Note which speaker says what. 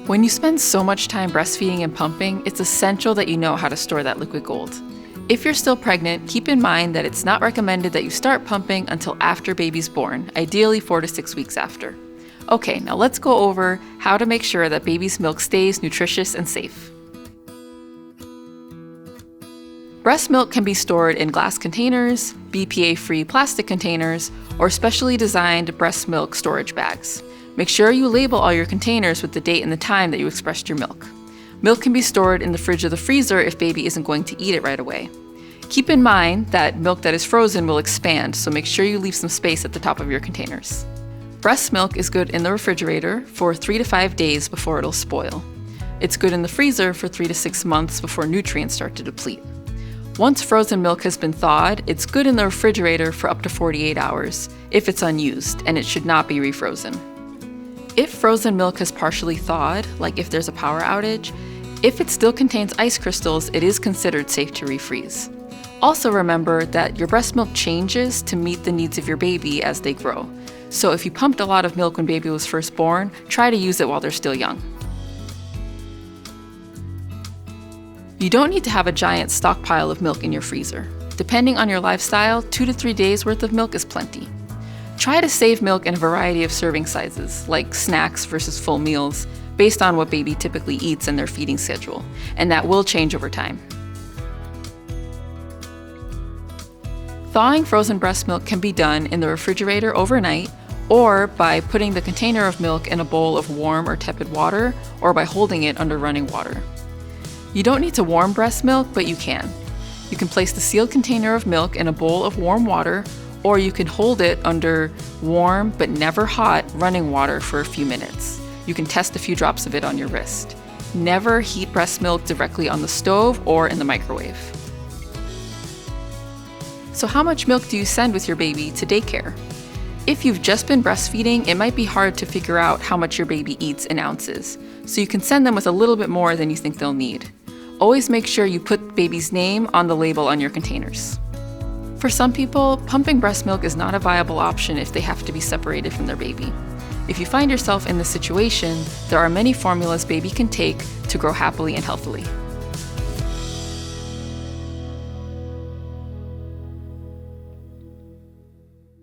Speaker 1: When you spend so much time breastfeeding and pumping, it's essential that you know how to store that liquid gold. If you're still pregnant, keep in mind that it's not recommended that you start pumping until after baby's born, ideally 4 to 6 weeks after. Okay, now let's go over how to make sure that baby's milk stays nutritious and safe. Breast milk can be stored in glass containers, BPA-free plastic containers, or specially designed breast milk storage bags. Make sure you label all your containers with the date and the time that you expressed your milk. Milk can be stored in the fridge or the freezer if baby isn't going to eat it right away. Keep in mind that milk that is frozen will expand, so make sure you leave some space at the top of your containers. Breast milk is good in the refrigerator for 3 to 5 days before it'll spoil. It's good in the freezer for 3 to 6 months before nutrients start to deplete. Once frozen milk has been thawed, it's good in the refrigerator for up to 48 hours if it's unused, and it should not be refrozen. If frozen milk has partially thawed, like if there's a power outage, if it still contains ice crystals, it is considered safe to refreeze. Also remember that your breast milk changes to meet the needs of your baby as they grow. So if you pumped a lot of milk when baby was first born, try to use it while they're still young. You don't need to have a giant stockpile of milk in your freezer. Depending on your lifestyle, 2 to 3 days worth of milk is plenty. Try to save milk in a variety of serving sizes, like snacks versus full meals, based on what baby typically eats and their feeding schedule, and that will change over time. Thawing frozen breast milk can be done in the refrigerator overnight, or by putting the container of milk in a bowl of warm or tepid water, or by holding it under running water. You don't need to warm breast milk, but you can. You can place the sealed container of milk in a bowl of warm water, or you can hold it under warm but never hot running water for a few minutes. You can test a few drops of it on your wrist. Never heat breast milk directly on the stove or in the microwave. So how much milk do you send with your baby to daycare? If you've just been breastfeeding, it might be hard to figure out how much your baby eats in ounces, so you can send them with a little bit more than you think they'll need. Always make sure you put baby's name on the label on your containers. For some people, pumping breast milk is not a viable option if they have to be separated from their baby. If you find yourself in this situation, there are many formulas baby can take to grow happily and healthily.